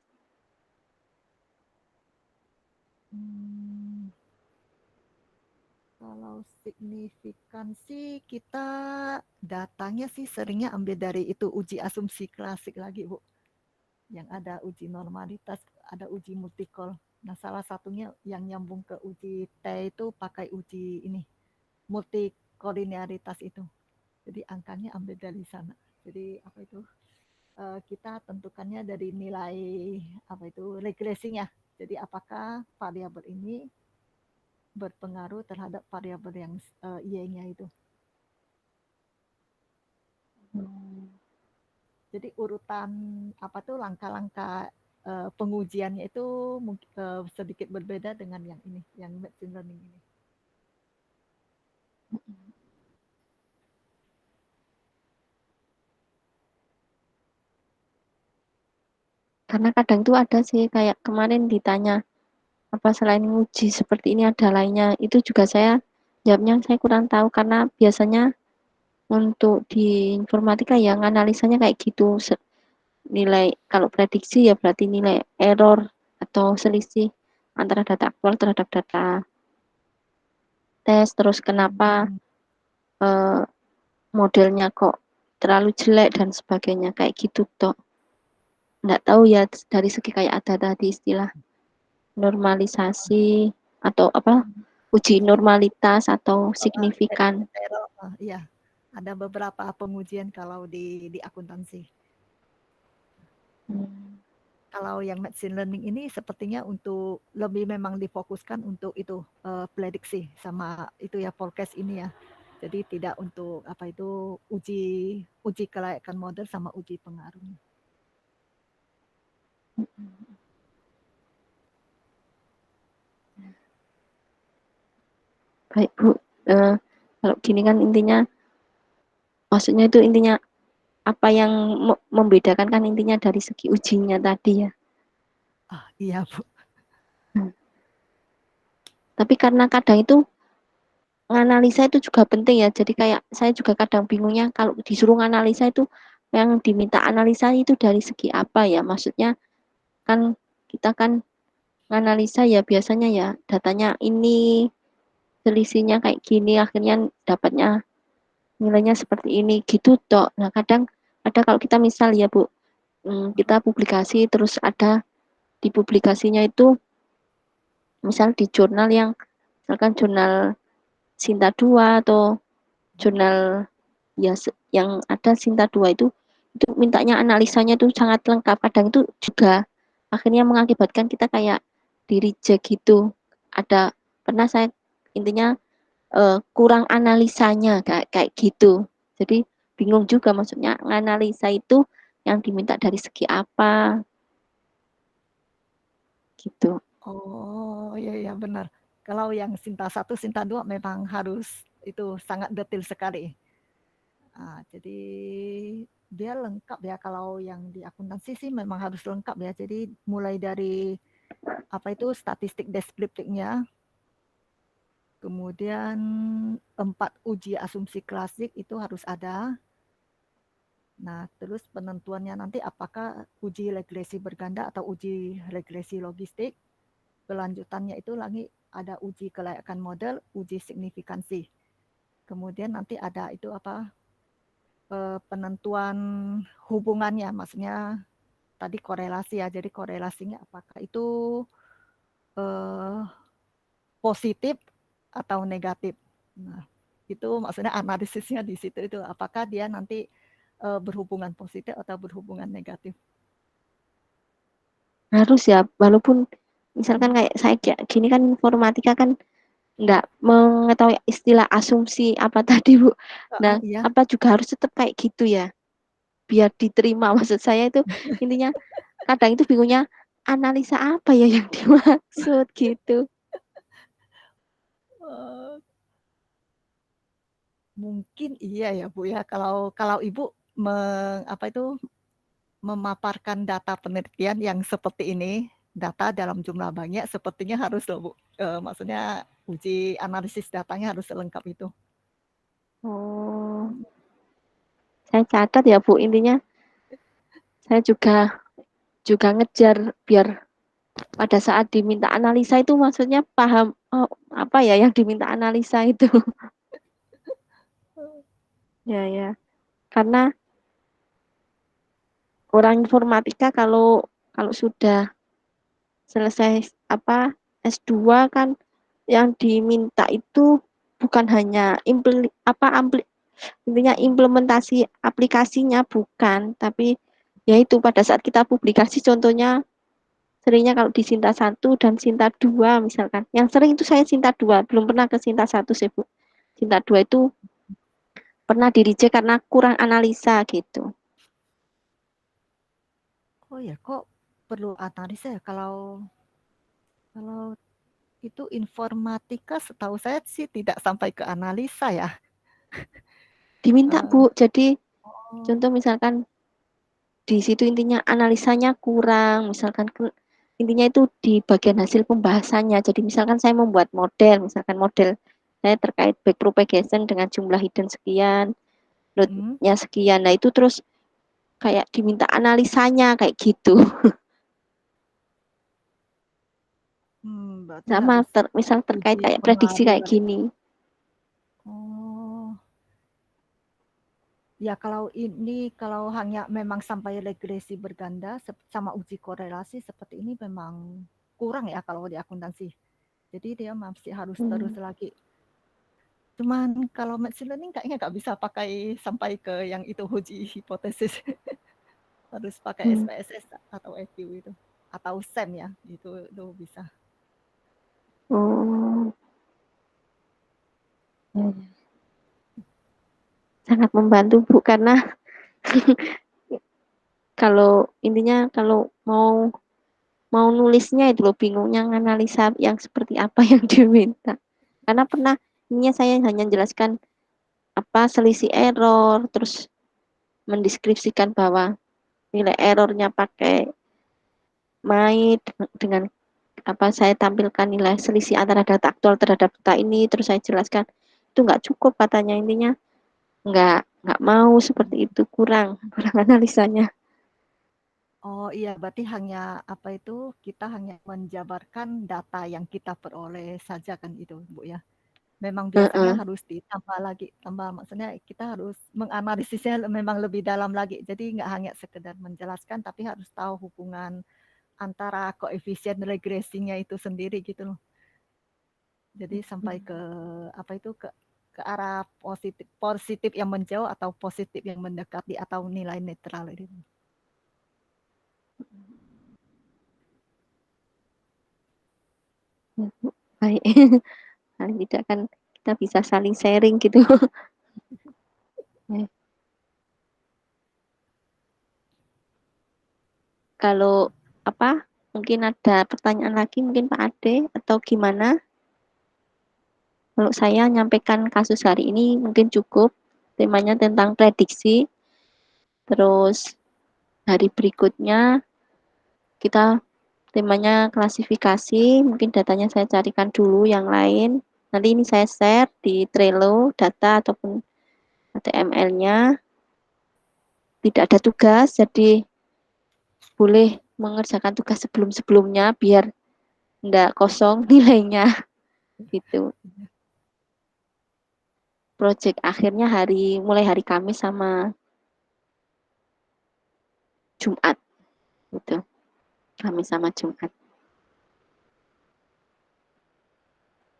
Hmm, kalau signifikansi kita datanya sih seringnya ambil dari itu uji asumsi klasik lagi Bu. Yang ada uji normalitas, ada uji multikol. Nah salah satunya yang nyambung ke uji T itu pakai uji ini multikolinearitas itu. Jadi angkanya ambil dari sana. Jadi apa itu kita tentukannya dari nilai apa itu regresinya. Jadi apakah variabel ini berpengaruh terhadap variabel yang y-nya itu. Jadi urutan apa tuh langkah-langkah pengujiannya itu sedikit berbeda dengan yang ini, yang machine learning ini. Karena kadang tuh ada sih kayak kemarin ditanya apa selain uji seperti ini ada lainnya. Itu juga saya jawabnya saya kurang tahu karena biasanya untuk di informatika yang analisanya kayak gitu. Nilai kalau prediksi ya berarti nilai error atau selisih antara data aktual terhadap data tes. Terus kenapa Hmm. eh, modelnya kok terlalu jelek dan sebagainya kayak gitu toh. Nggak tahu ya dari segi kayak ada tadi istilah normalisasi atau apa uji normalitas atau signifikan. Iya, ada beberapa pengujian kalau di akuntansi. Hmm. Kalau yang machine learning ini sepertinya untuk lebih memang difokuskan untuk itu prediksi sama itu ya forecast ini ya. Jadi tidak untuk apa itu uji uji kelayakan model sama uji pengaruh. Baik Bu, kalau gini kan intinya, maksudnya itu intinya apa yang membedakan kan intinya dari segi ujinya tadi ya. Iya Bu. Hmm. Tapi karena kadang itu nganalisa itu juga penting ya. Jadi kayak saya juga kadang bingungnya kalau disuruh nganalisa itu yang diminta analisa itu dari segi apa ya? Maksudnya kan kita kan nganalisa ya biasanya ya datanya ini selisihnya kayak gini akhirnya dapatnya nilainya seperti ini gitu toh. Nah kadang ada kalau kita misal ya Bu, kita publikasi terus ada di publikasinya itu misal di jurnal yang misalkan jurnal Sinta 2 atau jurnal ya yang ada Sinta 2 itu mintanya analisanya itu sangat lengkap kadang itu juga akhirnya mengakibatkan kita kayak di-reject gitu. Pernah saya intinya kurang analisanya kayak gitu. Jadi bingung juga maksudnya nganalisa itu yang diminta dari segi apa gitu. Oh, iya iya benar. Kalau yang Sinta 1, Sinta 2 memang harus itu sangat detail sekali. Jadi dia lengkap ya kalau yang di akuntansi sih memang harus lengkap ya. Jadi mulai dari apa itu statistik deskriptifnya, kemudian 4 uji asumsi klasik itu harus ada. Nah, terus penentuannya nanti apakah uji regresi berganda atau uji regresi logistik. Kelanjutannya itu lagi ada uji kelayakan model, uji signifikansi. Kemudian nanti ada itu apa penentuan hubungannya, maksudnya tadi korelasi ya. Jadi korelasinya apakah itu positif atau negatif. Nah, itu maksudnya analisisnya di situ itu apakah dia nanti berhubungan positif atau berhubungan negatif. Harus ya, walaupun misalkan kayak saya gini kan informatika kan nggak mengetahui istilah asumsi apa tadi Bu. Nah, Iya. apa juga harus tetap kayak gitu ya, biar diterima. Maksud saya itu intinya kadang itu bingungnya analisa apa ya yang dimaksud gitu. Mungkin iya ya Bu ya. Kalau Ibu apa itu memaparkan data penelitian yang seperti ini, data dalam jumlah banyak, sepertinya harus loh Bu. Maksudnya uji analisis datanya harus lengkap itu. Oh, saya catat ya Bu, intinya saya juga ngejar biar pada saat diminta analisa itu maksudnya paham oh, apa ya yang diminta analisa itu. Ya ya. Karena orang informatika kalau kalau sudah selesai apa S2 kan yang diminta itu bukan hanya intinya implementasi aplikasinya bukan, tapi yaitu pada saat kita publikasi contohnya seringnya kalau di Sinta 1 dan Sinta 2 misalkan. Yang sering itu saya Sinta 2, belum pernah ke Sinta 1 sih, Bu. Sinta 2 itu pernah di reject karena kurang analisa gitu. Oh ya, kok perlu analisa ya kalau itu informatika setahu saya sih tidak sampai ke analisa ya. Diminta, Uh, Bu. Jadi oh, contoh misalkan di situ intinya analisanya kurang, misalkan intinya itu di bagian hasil pembahasannya. Jadi misalkan saya membuat model, misalkan model saya terkait back propagation dengan jumlah hidden sekian, loadnya sekian. Nah itu terus kayak diminta analisanya kayak gitu. berarti Sama harus misal terkait uji kayak prediksi pengaruh kayak lagi. gini. Oh, ya kalau hanya memang sampai regresi berganda sama uji korelasi seperti ini memang kurang ya kalau di akuntansi. Jadi dia masih harus terus lagi. Cuman kalau machine learning kayaknya nggak bisa pakai sampai ke yang itu uji hipotesis. Harus pakai Hmm. SPSS atau EQ itu. Atau SEM ya, itu bisa. Oh, ya, ya. Sangat membantu Bu karena kalau intinya kalau mau mau nulisnya itu loh bingungnya nganalisa yang seperti apa yang diminta. Karena pernah ini saya hanya jelaskan apa selisih error, terus mendeskripsikan bahwa nilai errornya pakai MAID dengan apa saya tampilkan nilai selisih antara data aktual terhadap data ini, terus saya jelaskan itu nggak cukup katanya intinya nggak mau seperti itu kurang kurang analisanya. Oh iya, berarti hanya apa itu kita hanya menjabarkan data yang kita peroleh saja kan itu, Bu ya. Memang biasanya Uh-uh. harus ditambah lagi, tambah maksudnya kita harus menganalisisnya memang lebih dalam lagi. Jadi nggak hanya sekedar menjelaskan, tapi harus tahu hubungan antara koefisien regresinya itu sendiri gitu loh. Jadi sampai ke apa itu ke arah positif positif yang menjauh atau positif yang mendekati atau nilai netral itu. baik. Paling tidak kan kita bisa saling sharing gitu. Kalau apa, mungkin ada pertanyaan lagi mungkin Pak Ade atau gimana? Kalau saya nyampaikan kasus hari ini mungkin cukup. Temanya tentang prediksi. Terus hari berikutnya kita temanya klasifikasi. Mungkin datanya saya carikan dulu yang lain. Nanti ini saya share di Trello data ataupun HTML-nya. Tidak ada tugas, jadi boleh mengerjakan tugas sebelum-sebelumnya biar enggak kosong nilainya gitu. Project akhirnya mulai hari Kamis sama Jumat gitu. Kamis sama Jumat.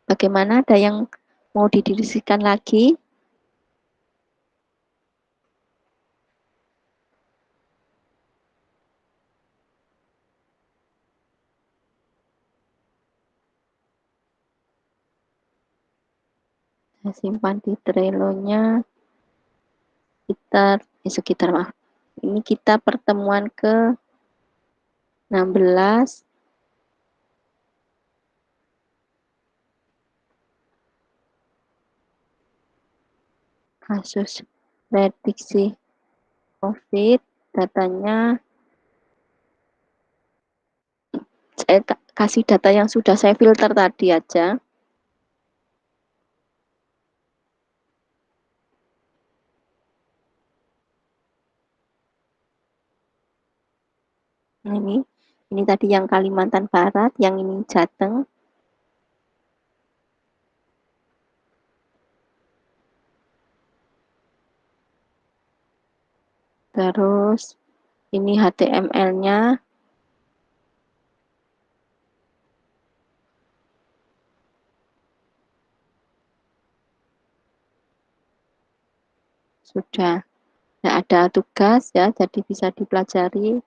Bagaimana, ada yang mau didiskusikan lagi? Saya simpan di Trello-nya sekitar maaf. Ini kita pertemuan ke 16 kasus prediksi COVID, datanya saya kasih data yang sudah saya filter tadi aja. Nah, ini tadi yang Kalimantan Barat, yang ini Jateng. Terus ini HTML-nya. Sudah tidak ada tugas ya, jadi bisa dipelajari.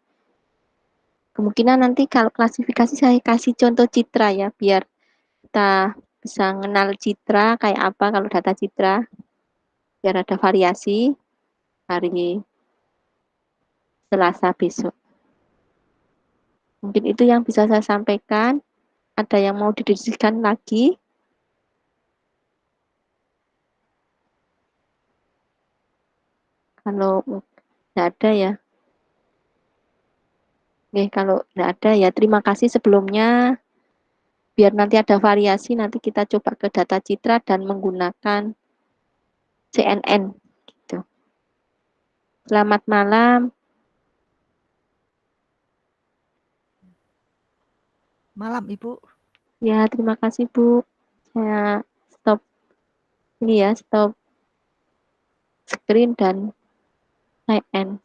Kemungkinan nanti kalau klasifikasi saya kasih contoh citra ya, biar kita bisa mengenal citra kayak apa kalau data citra, biar ada variasi hari Selasa besok. Mungkin itu yang bisa saya sampaikan. Ada yang mau didiskusikan lagi? Kalau tidak ada ya. Oke, kalau tidak ada ya terima kasih sebelumnya. Biar nanti ada variasi, nanti kita coba ke data citra dan menggunakan CNN. Gitu. Selamat malam. Malam, Ibu. Ya, terima kasih Bu. Saya stop ini ya, stop screen dan sign in.